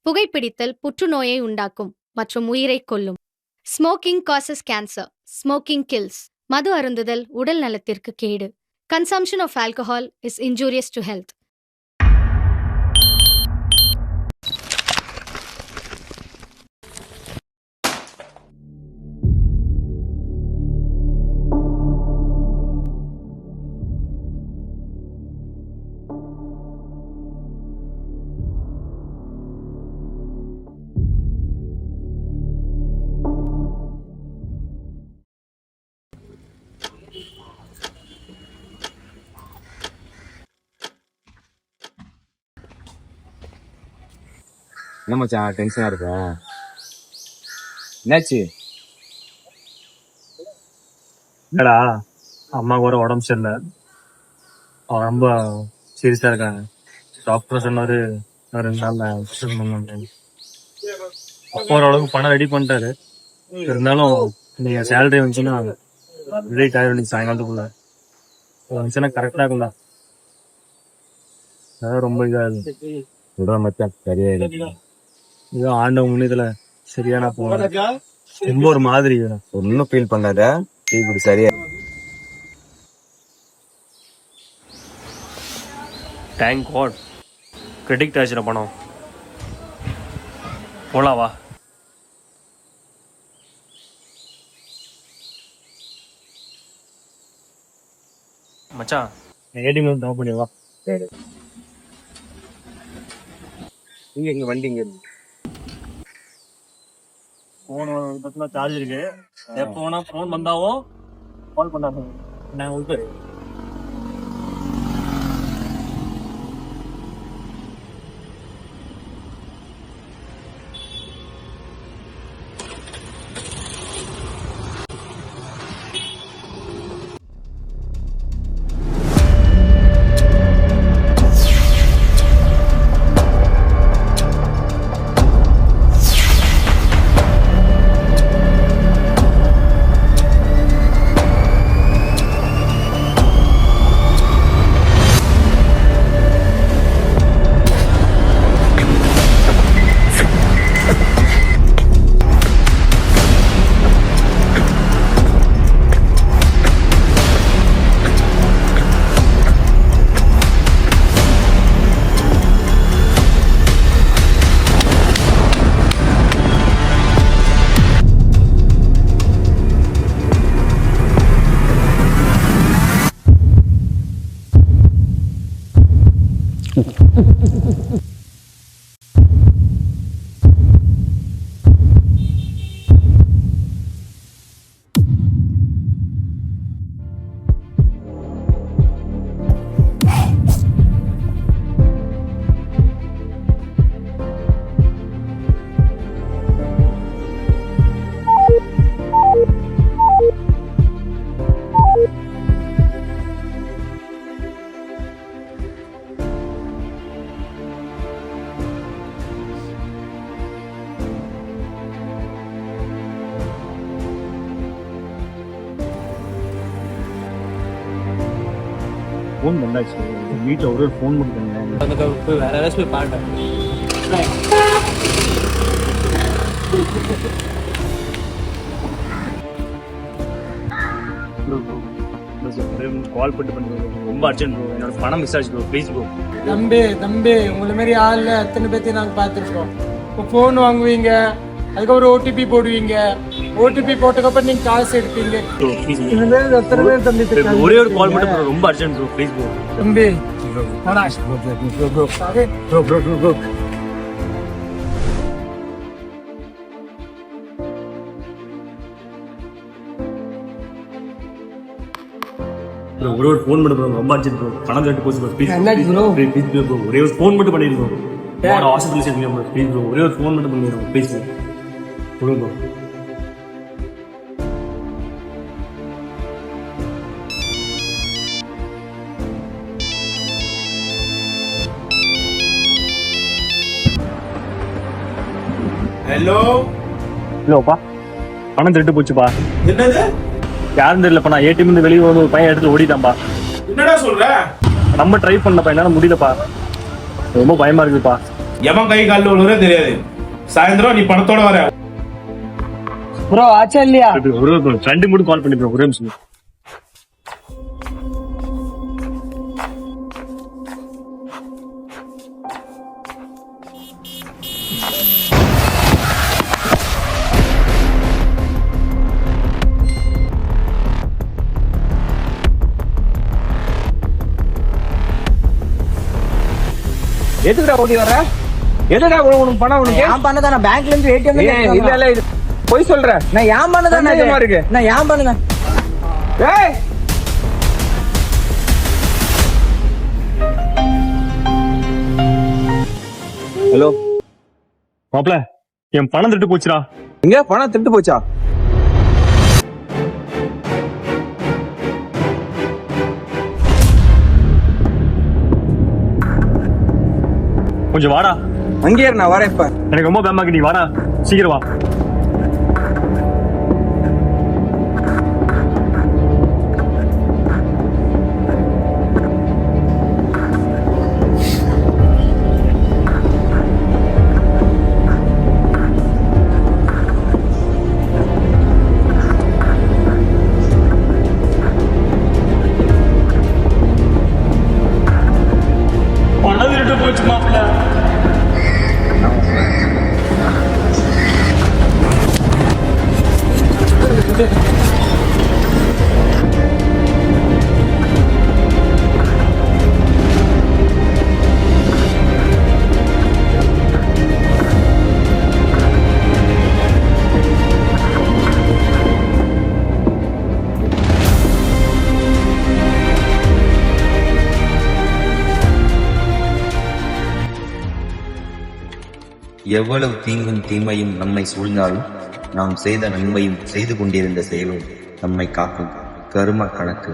புகைப்பிடித்தல் புற்றுநோயை உண்டாக்கும் மற்றும் உயிரை கொல்லும். Smoking causes cancer. Smoking kills. மது அருந்துதல் உடல் நலத்திற்கு கேடு. Consumption of alcohol is injurious to health. என்ன மச்சான் டென்ஷனா இருக்க? என்னாச்சு? இல்லடா, அம்மாவுக்கு ஒரு உடம்பு சரியில்லை. அவன் ரொம்ப சீரியஸா இருக்காங்க. டாக்டர் சொன்னாரு 2 நாள்ல ஆப்ரேஷன் பண்ணணும். அப்பா ஓரளவுக்கு பணம் ரெடி பண்ணிட்டாரு. இருந்தாலும் நீங்க சேலரி வந்துச்சுன்னா ரிலேட் ஆயிடும். சாயங்காலத்துக்குள்ள வந்துச்சுன்னா கரெக்டா இருக்கும்டா. அதான் ரொம்ப இதாகுது. சொல்ற மச்சான் சரியா இதோ ஆண்டவன் முன்னியத்துல சரியான போன ரொம்ப ஒரு மாதிரி ஒன்னும் ஃபீல் பண்ணாத. இப்படி சரியா தேங்க் காட் கிரெடிட் ஆச்சுட பணம். போலாம் வா. மச்சான் ஏடிஎம் டவுன் பண்ணி வா. இங்க வண்டி இங்க போன் பத்தினா சார்ஜ் இருக்கு. எப்போ வேணா போன் வந்தாவோ கால் பண்ணாங்க. நான் உங்களுக்கு ஃபோன் பண்ணாச்சு. வீட்டில் ஒரு ஃபோன் பண்ணிட்டாங்க. போய் வேற ஏதாச்சும் போய் பாட்டேன். கால் பண்ணிட்டு பண்ணுங்க. ரொம்ப அர்ஜென்ட் ப்ரோ. என்னோட பணம் மிஸ் ஆச்சு ப்ரோ. Please bro. தம்பி உங்களை மாதிரி ஆள் எத்தனை பேர்த்தையும் நாங்கள் பார்த்துருக்கோம். இப்போ ஃபோன் வாங்குவீங்க, அதுக்கப்புறம் ஓடிபி போடுவீங்க. ஓடிபி போட்டதுக்கப்புறம் நீங்கள் காசு எடுப்பீங்க. எத்தனை பேர் தம்பி? ஒரே ஒரு கால் மட்டும் ப்ரோ. ரொம்ப அர்ஜென்ட் ப்ரோ. Please bro. தம்பி ஒரே ஒரு ஃபோன் மட்டும் ப்ரோ. ரொம்ப அர்ஜென்ட் ப்ரோ. பணம் கட்டு போச்சு ப்ரோ. Please bro. ஒரே ஒரு ஃபோன் மட்டும் பண்ணிடுங்க ப்ரோ. ஹாஸ்பிட்டல் சேர்த்துங்க ப்ரோ. Please bro. ஒரே ஒரு ஃபோன் மட்டும் பண்ணிடுங்க ப்ளீஸ் ப்ரோ. கொடுங்க ப்ரோ. ஹலோப்பா, பணம் திருட்டு போச்சுப்பா. என்னது? யாரும் தெரியலப்பா. நான் ஏடிஎம் இருந்து வெளியே வந்து ஒரு பையன் எடுத்து ஓடிட்டான்பா. என்னடா சொல்ற? நம்ம ட்ரை பண்ணப்பா, என்னால முடியலப்பா. ரொம்ப பயமா இருக்குப்பா. எவன் கை காலில் விழுறே தெரியாது. சாயந்தரம் நீ பணத்தோட வர. ப்ரோ ஆச்சா இல்லையா? ஒரு ஃப்ரெண்டு மட்டும் கால் பண்ணி ஒரே நிமிஷம். எதுக்குடா ஓடி வர? எதுடா உனக்கு பணம் உனக்கு? ஏன் பண்ணதானே பேங்க்ல இருந்து ஏடிஎம் இல்ல இல்ல இது போய் சொல்ற. நான் ஏன் பண்ணதானே சந்தேகமா இருக்கு. நான் ஏன் பண்ணுவேன்? ஏய் ஹலோ மாப்ள என் பணம் திருட்டு போச்சுடா. எங்க பணம் திருட்டு போச்சா? கொஞ்சம் வாடா. அங்கே இரு, நான் வரேன் இப்ப. எனக்கு ரொம்ப பயமா இருக்கு, நீ வாடா சீக்கிரம் வா. பணம் திருட்டு போச்சு மாப்ள. எவ்வளவு தீங்கும் தீமையும் நம்மை சூழ்ந்தாலும் நாம் செய்த நன்மையும் செய்து கொண்டிருந்த செயலும் நம்மை காக்கும். கர்ம கணக்கு.